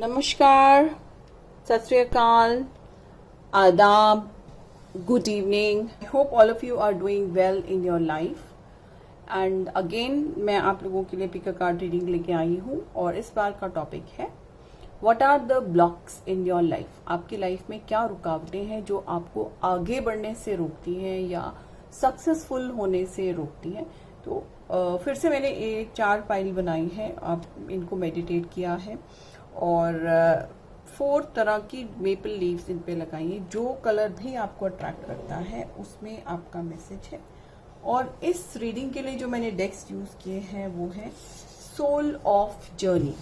नमस्कार, सत श्री अकाल, आदाब, good evening. I hope all of you are doing well in your life. And again मैं आप लोगों के लिए पिक अ कार्ड रीडिंग लेके आई हूँ और इस बार का टॉपिक है what are the blocks in your life. आपकी लाइफ में क्या रुकावटें हैं जो आपको आगे बढ़ने से रोकती हैं या सक्सेसफुल होने से रोकती हैं। तो फिर से मैंने एक 4 फाइल बनाई है, आप इनको मेडिटेट किया है और 4 तरह की मेपल लीव्स इन पे लगाई है। जो कलर भी आपको अट्रैक्ट करता है उसमें आपका मैसेज है। और इस रीडिंग के लिए जो मैंने डेक्स यूज किए हैं वो है soul of journey.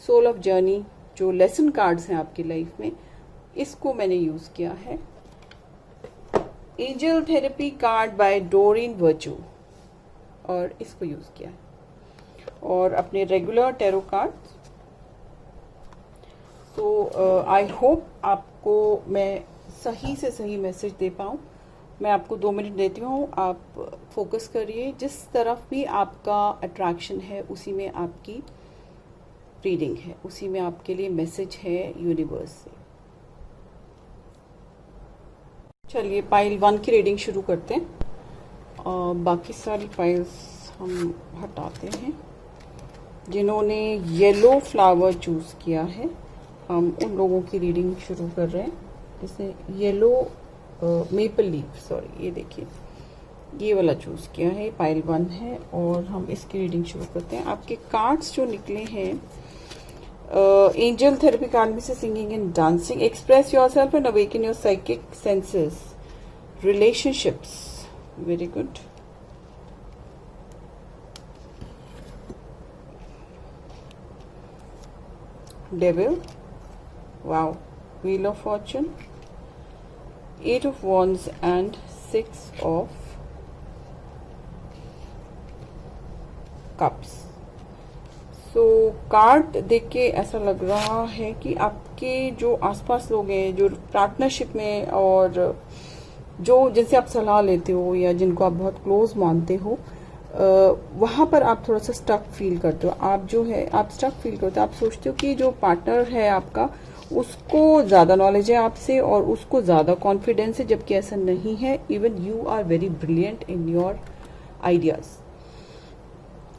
Soul of journey जो लेसन कार्ड्स हैं आपकी लाइफ में, इसको मैंने यूज किया है। Angel therapy card by Doreen Virtue और इसको यूज किया है। और अपने रेगुलर टैरो कार्ड्स। तो आई होप आपको मैं सही से सही मैसेज दे पाऊँ। मैं आपको 2 मिनट देती हूँ, आप फोकस करिए। जिस तरफ भी आपका अट्रैक्शन है उसी में आपकी रीडिंग है, उसी में आपके लिए मैसेज है यूनिवर्स से। चलिए पाइल 1 की रीडिंग शुरू करते हैं और बाकी सारी फाइल्स हम हटाते हैं। जिन्होंने येलो फ्लावर चूज किया है हम उन लोगों की रीडिंग शुरू कर रहे हैं। जैसे येलो मेपल लीफ, सॉरी ये देखिए ये वाला चूज किया है, पाइल 1 है और हम इसकी रीडिंग शुरू करते हैं। आपके कार्ड्स जो निकले हैं, एंजल थेरेपी कार्ड में से singing and dancing, express yourself and awaken your psychic senses, relationships, very good. Devil, wow, wheel of fortune, 8 of wands and 6 of cups। so card देख के ऐसा लग रहा है कि आपके जो आसपास लोग हैं, जो पार्टनरशिप में और जो जिनसे आप सलाह लेते हो या जिनको आप बहुत क्लोज मानते हो, वहां पर आप थोड़ा सा स्टक फील करते हो। आप स्टक फील करते हो, आप सोचते हो कि जो पार्टनर है आपका उसको ज्यादा नॉलेज है आपसे और उसको ज्यादा कॉन्फिडेंस है, जबकि ऐसा नहीं है। Even you are very brilliant in your ideas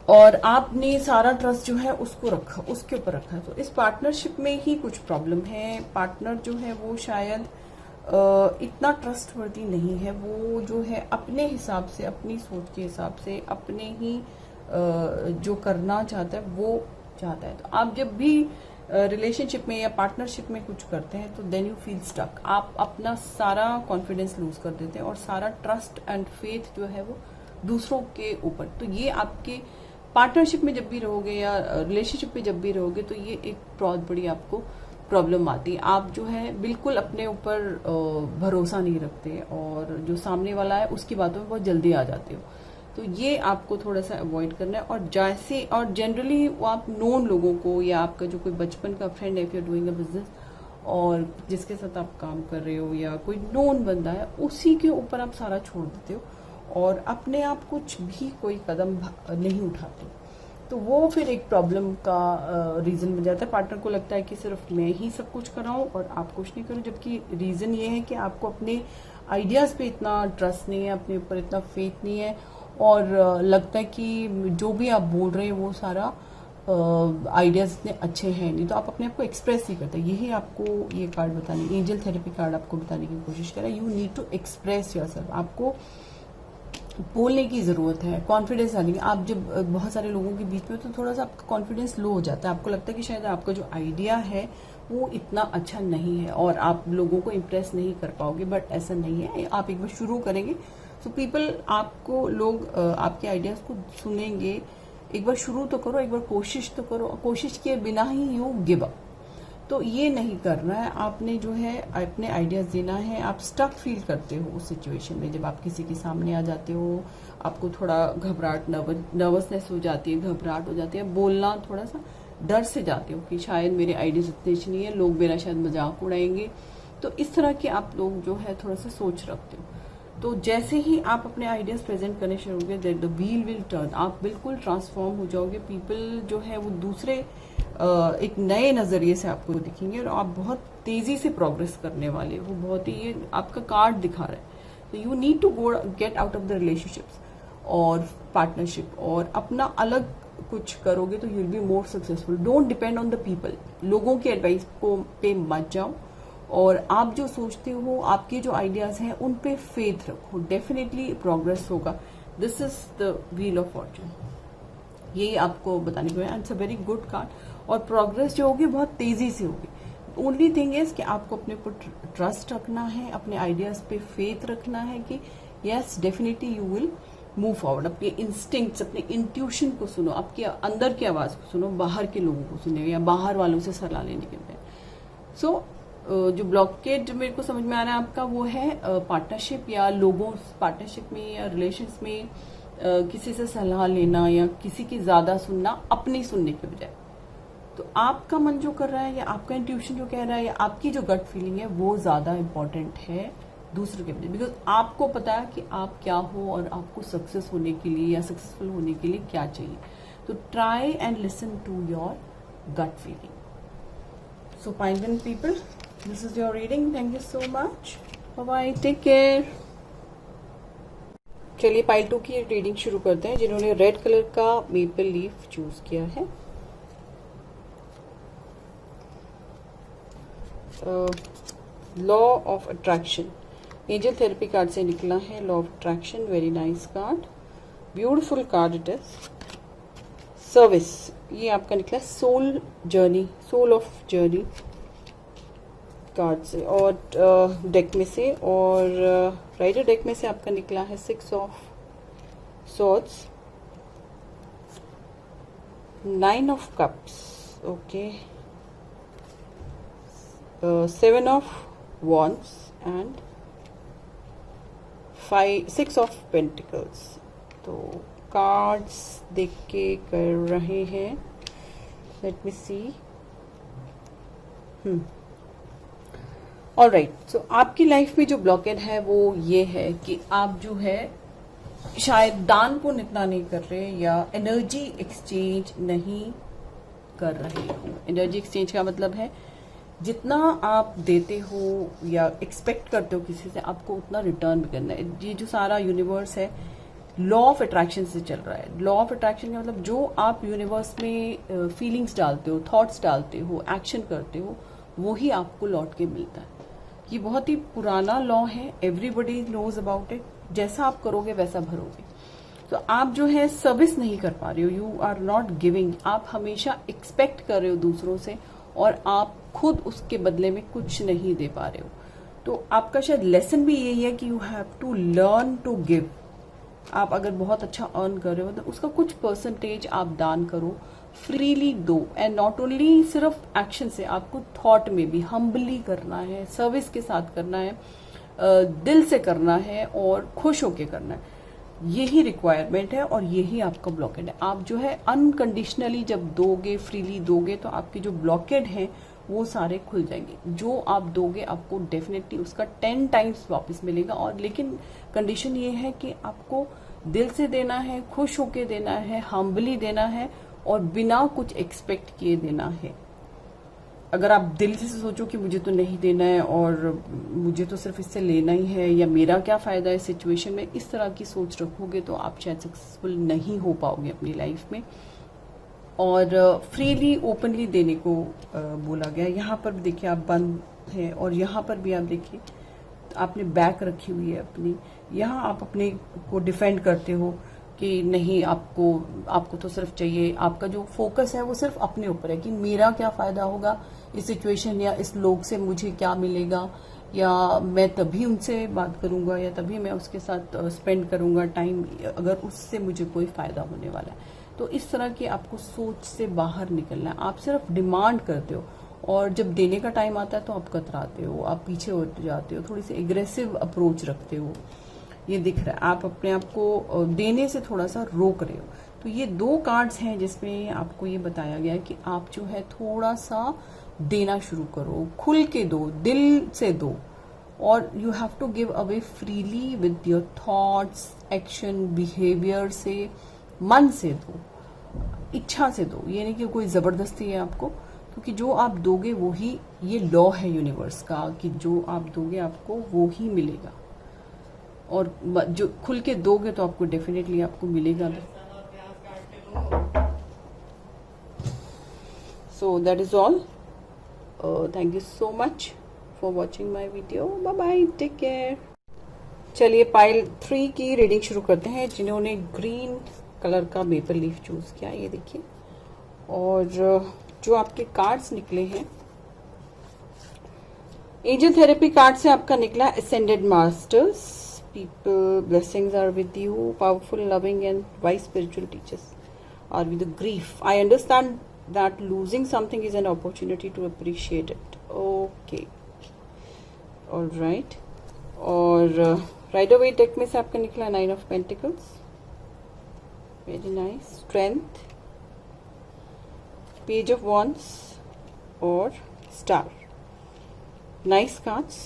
और आपने सारा ट्रस्ट जो है उसको रखा, उसके ऊपर रखा है। तो इस पार्टनरशिप में ही कुछ प्रॉब्लम है। पार्टनर जो है वो शायद इतना ट्रस्टवर्दी नहीं है। वो जो है अपने हिसाब से, अपनी सोच के हिसाब से, अपने ही जो करना चाहता है वो चाहता है। तो आप जब भी रिलेशनशिप में या पार्टनरशिप में कुछ करते हैं तो देन यू फील स्टक। आप अपना सारा कॉन्फिडेंस लूज कर देते हैं और सारा ट्रस्ट एंड फेथ जो है वो दूसरों के ऊपर। तो ये आपके पार्टनरशिप में जब भी रहोगे या रिलेशनशिप में जब भी रहोगे तो ये एक बहुत बड़ी आपको प्रॉब्लम आती है। आप जो है बिल्कुल अपने ऊपर भरोसा नहीं रखते और जो सामने वाला है उसकी बातों में बहुत जल्दी आ जाते हो। तो ये आपको थोड़ा सा अवॉइड करना है। और जैसे और जनरली आप नोन लोगों को या आपका जो कोई बचपन का फ्रेंड है, if you are doing a business और जिसके साथ आप काम कर रहे हो या कोई नोन बंदा है, उसी के ऊपर आप सारा छोड़ देते हो और अपने आप कुछ भी कोई कदम नहीं उठाते। तो वो फिर एक प्रॉब्लम का रीजन बन जाता है। पार्टनर को लगता है कि सिर्फ मैं ही सब कुछ कर रहा हूँ और आप कुछ नहीं करो, जबकि रीजन ये है कि आपको अपने आइडियाज पे इतना ट्रस्ट नहीं है, अपने ऊपर इतना फेथ नहीं है और लगता है कि जो भी आप बोल रहे हैं वो सारा आइडियाज इतने अच्छे हैं नहीं, तो आप अपने आप को एक्सप्रेस नहीं करते। यही आपको ये कार्ड बताने, एंजल थेरेपी कार्ड आपको बताने की कोशिश कर रहा है। You need to express yourself. आपको बोलने की जरूरत है, कॉन्फिडेंस आने की। आप जब बहुत सारे लोगों के बीच में तो थोड़ा सा आपका कॉन्फिडेंस लो हो जाता है। आपको लगता है कि शायद आपका जो आइडिया है वो इतना अच्छा नहीं है और आप लोगों को इम्प्रेस नहीं कर पाओगे, बट ऐसा नहीं है। आप एक बार शुरू करेंगे तो पीपल आपको, लोग आपके आइडियाज को सुनेंगे। एक बार शुरू तो करो, एक बार कोशिश तो करो। कोशिश किए बिना ही यू गिव अप, तो ये नहीं करना है। आपने जो है अपने आइडियाज देना है। आप स्टक फील करते हो उस सिचुएशन में जब आप किसी के सामने आ जाते हो, आपको थोड़ा घबराहट, नर्वसनेस हो जाती है, घबराहट हो जाती है, बोलना थोड़ा सा डर से जाते हो कि शायद मेरे आइडियाज इतने अच्छे नहीं है, लोग मेरा शायद मजाक उड़ाएंगे। तो इस तरह के आप लोग जो है थोड़ा सा सोच रखते हो। तो जैसे ही आप अपने आइडियाज प्रेजेंट करने शुरू होंगे, द व्हील विल टर्न। आप बिल्कुल ट्रांसफॉर्म हो जाओगे। पीपल जो है वो दूसरे एक नए नजरिए से आपको दिखेंगे और आप बहुत तेजी से प्रोग्रेस करने वाले हो। बहुत ही ये आपका कार्ड दिखा रहा है। तो you need to go get out of the relationships और पार्टनरशिप और अपना अलग कुछ करोगे तो you will be more successful. Don't depend on the people. लोगों के एडवाइस को पे मत जाओ और आप जो सोचते हो, आपके जो आइडियाज हैं उन पे फेथ रखो। डेफिनेटली प्रोग्रेस होगा। This is the wheel of Fortune. यही आपको बताने को है। It's a very good card और प्रोग्रेस जो होगी बहुत तेजी से होगी। ओनली थिंग इज कि आपको अपने ऊपर ट्रस्ट रखना है, अपने आइडियाज पे फेथ रखना है कि yes definitely you will move forward. अपने इंस्टिंक्ट्स, अपने इंट्यूशन को सुनो, आपके अंदर की आवाज को सुनो, बाहर के लोगों को सुने या बाहर वालों से सलाह लेने के बजाय। सो जो ब्लॉकेज मेरे को समझ में आ रहा है आपका वो है पार्टनरशिप या लोगों, पार्टनरशिप में या रिलेशंस में किसी से सलाह लेना या किसी की ज्यादा सुनना अपनी सुनने के बजाय। तो आपका मन जो कर रहा है या आपका इंट्यूशन जो कह रहा है या आपकी जो गट फीलिंग है वो ज्यादा इंपॉर्टेंट है दूसरों के बजाय। बिकॉज आपको पता है कि आप क्या हो और आपको सक्सेस होने के लिए या सक्सेसफुल होने के लिए क्या चाहिए। तो try and listen to your gut feeling. So pine people, this is your reading. Thank you so much. Bye bye, take care. चलिए पाइल 2 की रीडिंग शुरू करते हैं जिन्होंने रेड कलर का मेपल लीफ चूज किया है। Law of attraction, angel therapy card से निकला है law of attraction. Very nice card, beautiful card it is. Service, ये आपका निकला soul journey, soul of journey card से और डेक में से। और राइडर डेक में से आपका निकला है 6 of swords, 9 of cups, okay, 7 of wands and 6 of pentacles. तो कार्ड्स देख के कर रहे हैं। लेट मी सी। ऑलराइट, सो आपकी लाइफ में जो ब्लॉकेड है वो ये है कि आप जो है शायद दान पुण्य इतना नहीं कर रहे या एनर्जी एक्सचेंज नहीं कर रहे हो। एनर्जी एक्सचेंज का मतलब है जितना आप देते हो या एक्सपेक्ट करते हो किसी से, आपको उतना रिटर्न भी करना है। ये जो सारा यूनिवर्स है लॉ ऑफ अट्रैक्शन से चल रहा है। लॉ ऑफ अट्रैक्शन का मतलब जो आप यूनिवर्स में फीलिंग्स डालते हो, थॉट्स डालते हो, एक्शन करते हो, वो ही आपको लौट के मिलता है। ये बहुत ही पुराना लॉ है, एवरीबडी नोज अबाउट इट। जैसा आप करोगे वैसा भरोगे। तो आप जो है सर्विस नहीं कर पा रहे हो, यू आर नॉट गिविंग। आप हमेशा एक्सपेक्ट कर रहे हो दूसरों से और आप खुद उसके बदले में कुछ नहीं दे पा रहे हो। तो आपका शायद लेसन भी यही है कि you have to learn to give. आप अगर बहुत अच्छा अर्न कर रहे हो तो उसका कुछ परसेंटेज आप दान करो, फ्रीली दो। एंड नॉट ओनली सिर्फ एक्शन से, आपको थॉट में भी हम्बली करना है, सर्विस के साथ करना है, दिल से करना है और खुश होके करना है। यही रिक्वायरमेंट है और यही आपका ब्लॉकेड है। आप जो है अनकंडीशनली जब दोगे, फ्रीली दोगे, तो आपके जो ब्लॉकेड है वो सारे खुल जाएंगे। जो आप दोगे आपको डेफिनेटली उसका 10 टाइम्स वापस मिलेगा। और लेकिन कंडीशन ये है कि आपको दिल से देना है, खुश होके देना है, हम्बली देना है और बिना कुछ एक्सपेक्ट किए देना है। अगर आप दिल से सोचो कि मुझे तो नहीं देना है और मुझे तो सिर्फ इससे लेना ही है या मेरा क्या फायदा है इस सिचुएशन में, इस तरह की सोच रखोगे तो आप शायद सक्सेसफुल नहीं हो पाओगे अपनी लाइफ में। और फ्रीली ओपनली देने को बोला गया। यहाँ पर भी देखिए आप बंद है और यहाँ पर भी आप देखिए आपने बैक रखी हुई है अपनी। यहाँ आप अपने को डिफेंड करते हो कि नहीं, आपको तो सिर्फ चाहिए, आपका जो फोकस है वो सिर्फ अपने ऊपर है कि मेरा क्या फायदा होगा इस सिचुएशन या इस लोग से मुझे क्या मिलेगा, या मैं तभी उनसे बात करूंगा या तभी मैं उसके साथ स्पेंड करूंगा टाइम अगर उससे मुझे कोई फायदा होने वाला है। तो इस तरह की आपको सोच से बाहर निकलना है। आप सिर्फ डिमांड करते हो और जब देने का टाइम आता है तो आप कतराते हो, आप पीछे हट जाते हो, थोड़ी सी एग्रेसिव अप्रोच रखते हो। ये दिख रहा है आप अपने आप को देने से थोड़ा सा रोक रहे हो। तो ये 2 कार्ड्स हैं जिसमें आपको ये बताया गया है कि आप जो है थोड़ा सा देना शुरू करो, खुल के दो, दिल से दो। और you have to give away freely with your thoughts, action, behaviour से, मन से दो। इच्छा से दो, ये नहीं कि कोई जबरदस्ती है आपको, क्योंकि जो आप दोगे वो ही, ये लॉ है यूनिवर्स का कि जो आप दोगे आपको वो ही मिलेगा, और जो खुल के दोगे तो आपको डेफिनेटली आपको मिलेगा भी। So that is all. Thank you so much for watching my video. Bye bye, take care. चलिए पाइल 3 की रीडिंग शुरू करते हैं। जिन्होंने ग्रीन कलर का मेपल लीफ चूज किया, ये देखिए, और जो आपके कार्ड्स निकले हैं, एंजल थेरेपी कार्ड से आपका निकला ascended masters, people blessings are with you, powerful loving and wise spiritual teachers are with grief, I understand that losing something is an opportunity to appreciate it. Okay, all right. और Rider Waite deck में से आपका निकला 9 of pentacles, very nice, strength, page of wands और star. Nice cards.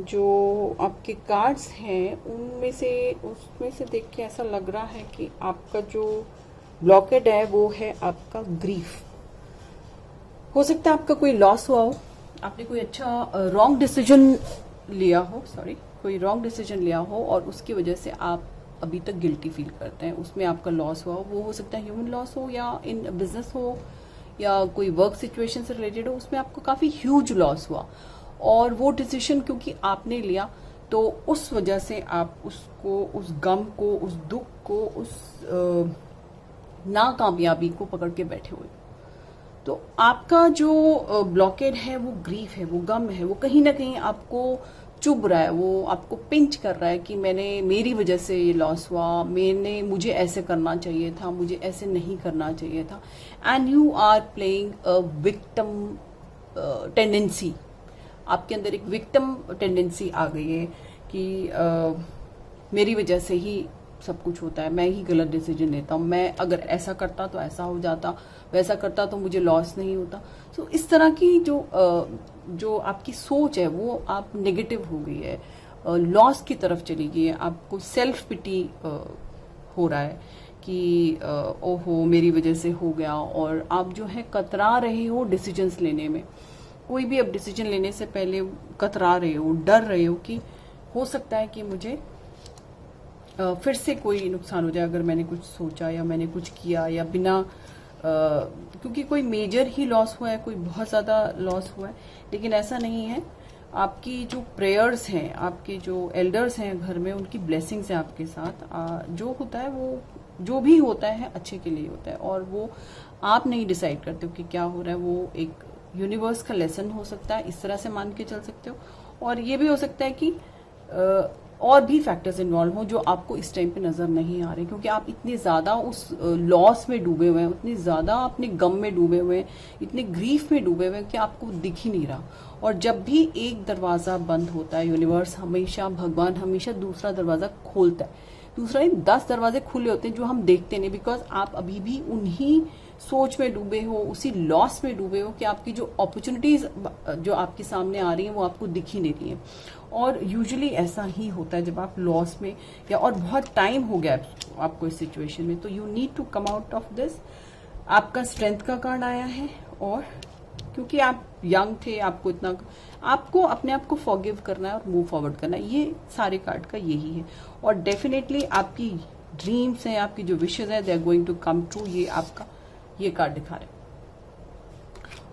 जो आपके cards हैं उसमें से देख के ऐसा लग रहा है कि आपका जो ब्लॉकेड है वो है आपका ग्रीफ। हो सकता है आपका कोई लॉस हुआ हो, आपने कोई अच्छा रॉन्ग डिसीजन लिया हो, कोई रॉन्ग डिसीजन लिया हो और उसकी वजह से आप अभी तक गिल्टी फील करते हैं, उसमें आपका लॉस हुआ हो। वो हो सकता है ह्यूमन लॉस हो, या इन बिजनेस हो, या कोई वर्क सिचुएशन से रिलेटेड हो, उसमें आपको काफ़ी ह्यूज लॉस हुआ, और वो डिसीजन क्योंकि आपने लिया तो उस वजह से आप उसको, उस गम को, उस दुख को, उस नाकामयाबी को पकड़ के बैठे हुए। तो आपका जो ब्लॉकेड है वो ग्रीफ है, वो गम है, वो कहीं ना कहीं आपको चुभ रहा है, वो आपको पिंच कर रहा है कि मेरी वजह से ये लॉस हुआ, मुझे ऐसे करना चाहिए था, मुझे ऐसे नहीं करना चाहिए था, and you are playing a victim tendency. आपके अंदर एक विक्टिम टेंडेंसी आ गई है कि मेरी वजह से ही सब कुछ होता है, मैं ही गलत डिसीजन लेता हूँ, मैं अगर ऐसा करता तो ऐसा हो जाता, वैसा करता तो मुझे लॉस नहीं होता। तो इस तरह की जो आपकी सोच है वो आप नेगेटिव हो गई है, लॉस की तरफ चली गई है, आपको सेल्फ पिटी हो रहा है कि ओहो मेरी वजह से हो गया, और आप जो है कतरा रहे हो डिसीजंस लेने में। कोई भी अब डिसीजन लेने से पहले कतरा रहे हो, डर रहे हो कि हो सकता है कि मुझे फिर से कोई नुकसान हो जाए अगर मैंने कुछ सोचा या मैंने कुछ किया, या बिना क्योंकि कोई मेजर ही लॉस हुआ है, कोई बहुत ज़्यादा लॉस हुआ है, लेकिन ऐसा नहीं है। आपकी जो प्रेयर्स हैं, आपके जो एल्डर्स हैं घर में, उनकी ब्लेसिंग्स हैं आपके साथ। जो होता है वो, जो भी होता है अच्छे के लिए होता है, और वो आप नहीं डिसाइड करते हो कि क्या हो रहा है, वो एक यूनिवर्स का लेसन हो सकता है, इस तरह से मान के चल सकते हो। और ये भी हो सकता है कि और भी फैक्टर्स इन्वॉल्व हो जो आपको इस टाइम पे नजर नहीं आ रहे, क्योंकि आप इतने ज्यादा उस लॉस में डूबे हुए हैं, इतने ज्यादा अपने गम में डूबे हुए हैं, इतने ग्रीफ में डूबे हुए हैं कि आपको दिख ही नहीं रहा। और जब भी एक दरवाजा बंद होता है, यूनिवर्स हमेशा, भगवान हमेशा दूसरा दरवाजा खोलता है। दूसरा नहीं, 10 दरवाजे खुले होते हैं जो हम देखते नहीं, बिकॉज आप अभी भी उन्हीं सोच में डूबे हो, उसी लॉस में डूबे हो कि आपकी जो अपॉर्चुनिटीज जो आपके सामने आ रही हैं वो आपको दिख ही नहीं रही हैं। और यूजुअली ऐसा ही होता है जब आप लॉस में, या और बहुत टाइम हो गया आपको इस सिचुएशन में, तो you need to come out of this. आपका स्ट्रेंथ का कार्ड आया है, और क्योंकि आप यंग थे, आपको अपने आप को फॉरगिव करना है और मूव फॉरवर्ड करना है, ये सारे कार्ड का यही है। और डेफिनेटली आपकी ड्रीम्स हैं, आपकी जो विशेज है, they are going to come true, ये आपका ये कार्ड दिखा रहे।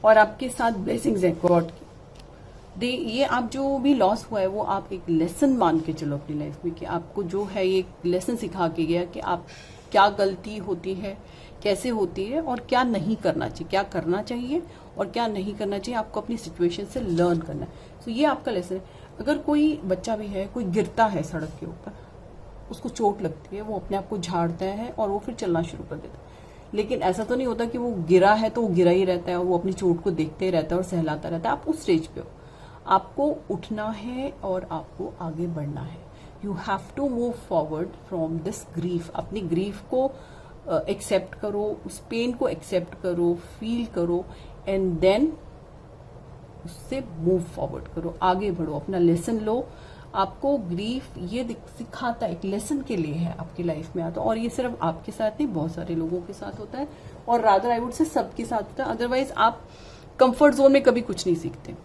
और आपके साथ ब्लेसिंग्स है गॉड की। ये आप जो भी लॉस हुआ है वो आप एक लेसन मान के चलो अपनी लाइफ में, कि आपको जो है ये लेसन सिखा के गया कि आप क्या गलती होती है, कैसे होती है, और क्या नहीं करना चाहिए, क्या करना चाहिए और क्या नहीं करना चाहिए। आपको अपनी सिचुएशन से लर्न करना है। तो ये आपका लेसन है। अगर कोई बच्चा भी है, कोई गिरता है सड़क के ऊपर, उसको चोट लगती है, वो अपने आप को झाड़ता है और वो फिर चलना शुरू कर देता है। लेकिन ऐसा तो नहीं होता कि वो गिरा है तो वो गिरा ही रहता है और वो अपनी चोट को देखते ही रहता है और सहलाता रहता है। आप उस स्टेज पे हो, आपको उठना है और आपको आगे बढ़ना है। You have to move forward from this grief. अपनी ग्रीफ को एक्सेप्ट करो, उस पेन को एक्सेप्ट करो, फील करो, एंड देन उससे मूव फॉरवर्ड करो, आगे बढ़ो, अपना लेसन लो, आपको ग्रीफ ये सिखाता है, एक लेसन के लिए है, आपकी लाइफ में आता है। और ये सिर्फ आपके साथ नहीं, बहुत सारे लोगों के साथ होता है, और रादर आई वुड से सबके साथ होता है। अदरवाइज आप कंफर्ट जोन में कभी कुछ नहीं सीखते।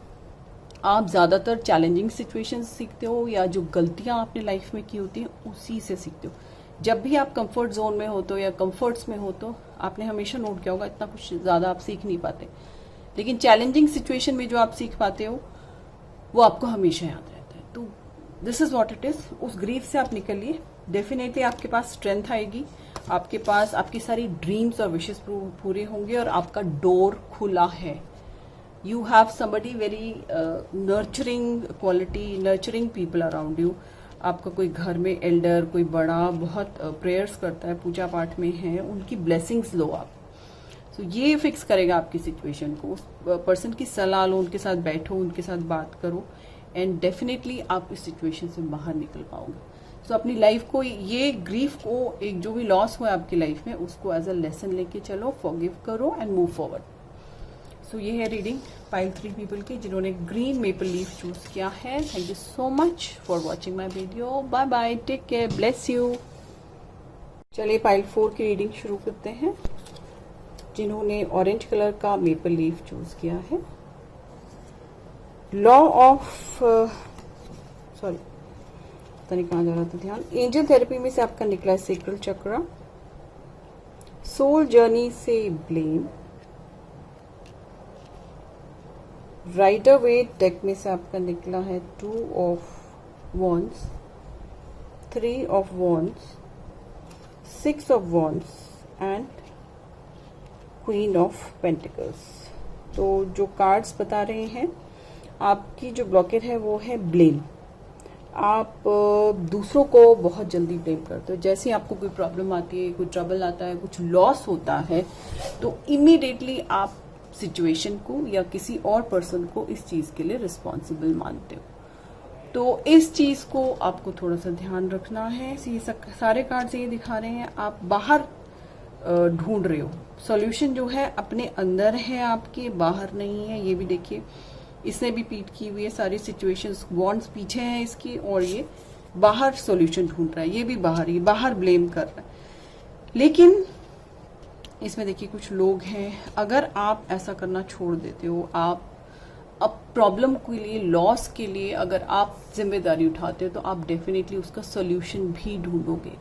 आप ज्यादातर चैलेंजिंग सिचुएशंस सीखते हो, या जो गलतियां आपने लाइफ में की होती हैं उसी से सीखते हो। जब भी आप कंफर्ट जोन में हो तो, या कंफर्ट्स में हो तो, आपने हमेशा नोट किया होगा इतना कुछ ज्यादा आप सीख नहीं पाते। लेकिन चैलेंजिंग सिचुएशन में जो आप सीख पाते हो वो आपको हमेशा याद रहता है। तो this is what it is. उस ग्रीफ से आप निकलिए, डेफिनेटली आपके पास स्ट्रेंथ आएगी, आपके पास आपकी सारी ड्रीम्स और विशेस पूरे होंगे, और आपका डोर खुला है। You have somebody very nurturing quality, nurturing people around you. आपका कोई घर में एल्डर, कोई बड़ा बहुत प्रेयर्स करता है, पूजा पाठ में है, उनकी ब्लेसिंग्स लो आप। तो ये फिक्स करेगा आपकी सिचुएशन को। उस पर्सन की सलाह लो, उनके साथ बैठो, उनके साथ बात करो, एंड डेफिनेटली आप इस सिचुएशन से बाहर निकल पाओगे। तो अपनी लाइफ को, ये ग्रीफ को, एक जो भी लॉस हुआ आपकी लाइफ में, उसको एज अ लेसन लेके चलो, फॉरगिव करो एंड मूव फॉरवर्ड। सो ये है रीडिंग पाइल 3 पीपल की जिन्होंने ग्रीन मेपल लीफ चूज किया है। Thank you so much for watching my video. Bye bye, take care, bless you. चलिए पाइल 4 की रीडिंग शुरू करते हैं, जिन्होंने ऑरेंज कलर का मेपल लीफ चूज किया है। लॉ ऑफ सॉरी, पता नहीं कहाँ जा रहा था ध्यान। एंजल थेरेपी में से आपका निकला है सेक्रल चक्रा। सोल जर्नी से ब्लेम। राइडर वेट डेक में से आपका निकला है 2 of wands, 3 of wands, 6 of wands and queen of pentacles. तो जो कार्ड्स बता रहे हैं, आपकी जो ब्लॉकेट है वो है ब्लेम। आप दूसरों को बहुत जल्दी ब्लेम करते हो। जैसे ही आपको कोई प्रॉब्लम आती है, कोई ट्रबल आता है, कुछ लॉस होता है, तो इमीडिएटली आप सिचुएशन को या किसी और पर्सन को इस चीज के लिए रिस्पॉन्सिबल मानते हो। तो इस चीज को आपको थोड़ा सा ध्यान रखना है। सारे कार्ड्स ये दिखा रहे हैं, आप बाहर ढूंढ रहे हो। सॉल्यूशन जो है अपने अंदर है, आपके बाहर नहीं है। ये भी देखिए, इसने भी पीट की हुई है सारी सिचुएशंस, वॉन्ड्स पीछे हैं इसकी, और ये बाहर सॉल्यूशन ढूंढ रहा है। ये भी बाहर ब्लेम कर रहा है। लेकिन इसमें देखिए कुछ लोग हैं, अगर आप ऐसा करना छोड़ देते हो, आप अब प्रॉब्लम के लिए, लॉस के लिए अगर आप जिम्मेदारी उठाते हो, तो आप डेफिनेटली उसका सॉल्यूशन भी ढूंढोगे।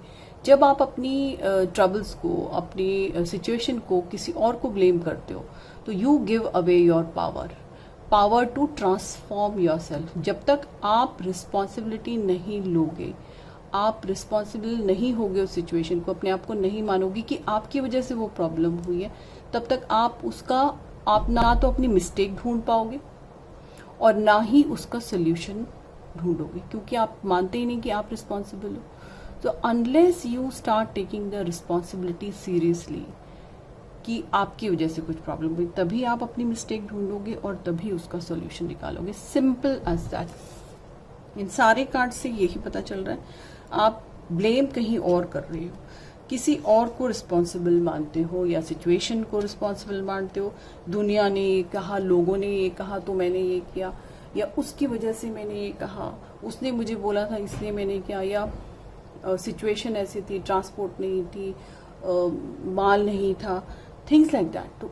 जब आप अपनी ट्रबल्स को, अपनी सिचुएशन को किसी और को ब्लेम करते हो, तो you give away your power to transform yourself. जब तक आप रिस्पॉन्सिबिलिटी नहीं लोगे, आप रिस्पॉन्सिबल नहीं होगे उस सिचुएशन को, अपने आप को नहीं मानोगे कि आपकी वजह से वो प्रॉब्लम हुई है, तब तक आप ना तो अपनी मिस्टेक ढूंढ पाओगे और ना ही उसका सोल्यूशन ढूंढोगे, क्योंकि आप मानते ही नहीं कि आप रिस्पॉन्सिबल हो। तो unless you start taking the responsibility seriously कि आपकी वजह से कुछ प्रॉब्लम हुई, तभी आप अपनी मिस्टेक ढूंढोगे और तभी उसका सोल्यूशन निकालोगे। Simple as that. इन सारे कार्ड से यही पता चल रहा है, आप ब्लेम कहीं और कर रहे हो, किसी और को रिस्पॉन्सिबल मानते हो, या सिचुएशन को रिस्पॉन्सिबल मानते हो। दुनिया ने ये कहा, लोगों ने ये कहा तो मैंने ये किया, या उसकी वजह से मैंने ये कहा, उसने मुझे बोला था इसलिए मैंने किया, या सिचुएशन ऐसी थी, ट्रांसपोर्ट नहीं थी, माल नहीं था, थिंग्स लाइक दैट। तो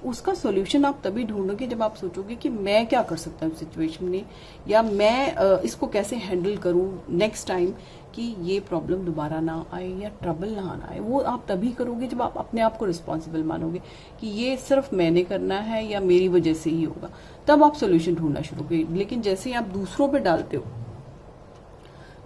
उसका सॉल्यूशन आप तभी ढूंढोगे जब आप सोचोगे कि मैं क्या कर सकता हूँ सिचुएशन में, या मैं इसको कैसे हैंडल करूँ नेक्स्ट टाइम कि ये प्रॉब्लम दोबारा ना आए या ट्रबल ना आए। वो आप तभी करोगे जब आप अपने आप को रिस्पॉन्सिबल मानोगे कि ये सिर्फ मैंने करना है या मेरी वजह से ही होगा, तब आप सोल्यूशन ढूंढना शुरू करोगे। लेकिन जैसे ही आप दूसरों पे डालते हो,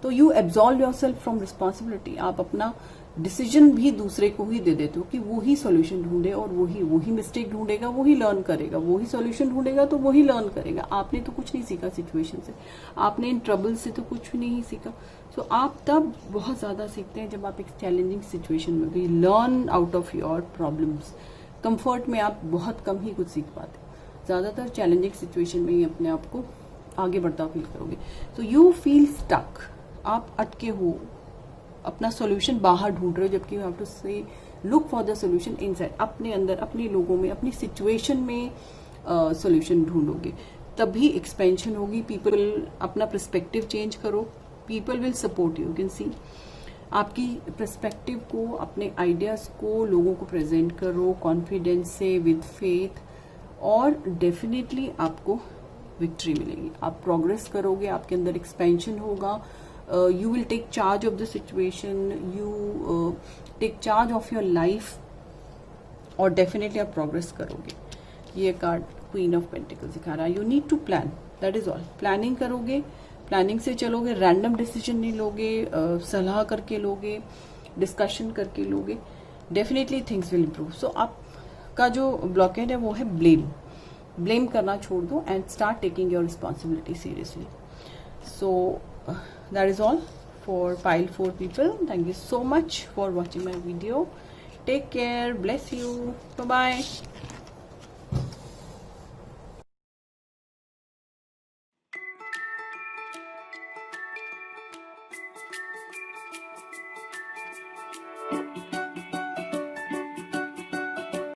तो you absolve yourself from responsibility. आप अपना डिसीजन भी दूसरे को ही दे देते हो कि वो ही सोल्यूशन ढूंढे, और वही मिस्टेक ढूंढेगा, वही लर्न करेगा, वही सोल्यूशन ढूंढेगा तो वही लर्न करेगा। आपने तो कुछ नहीं सीखा सिचुएशन से, आपने इन ट्रबल से तो कुछ भी नहीं सीखा। सो आप तब बहुत ज्यादा सीखते हैं जब आप एक चैलेंजिंग सिचुएशन में भी learn out of your problems. Comfort में आप बहुत कम ही कुछ सीख पाते, ज्यादातर चैलेंजिंग सिचुएशन में ही अपने आप को आगे बढ़ता फील करोगे। तो यू फील स्टक, आप अटके हो, अपना सॉल्यूशन बाहर ढूंढ रहे हो, जबकि यू हैव टू से look for the solution inside. अपने अंदर, अपने लोगों में, अपनी सिचुएशन में सॉल्यूशन ढूंढोगे, तभी एक्सपेंशन होगी। पीपल अपना पर्सपेक्टिव चेंज करो, people will support you. Can see आपकी पर्सपेक्टिव को, अपने आइडियाज को लोगों को प्रेजेंट करो कॉन्फिडेंस से, विद फेथ, और डेफिनेटली आपको विक्ट्री मिलेगी। आप प्रोग्रेस करोगे, आपके अंदर एक्सपेंशन होगा, you will take charge of the situation, you take charge of your life, और डेफिनेटली आप प्रोग्रेस करोगे। ये कार्ड क्वीन ऑफ पेंटिकल्स दिखा रहा है। You need to plan, that is all. Planning करोगे, प्लानिंग से चलोगे, रैंडम डिसीजन नहीं लोगे, सलाह करके लोगे, डिस्कशन करके लोगे, डेफिनेटली थिंग्स विल इम्प्रूव। सो आपका जो ब्लॉकेड है वो है ब्लेम। ब्लेम करना छोड़ दो and start taking your responsibility seriously. So that is all for pile 4 people. Thank you so much for watching my video. Take care, bless you, bye bye.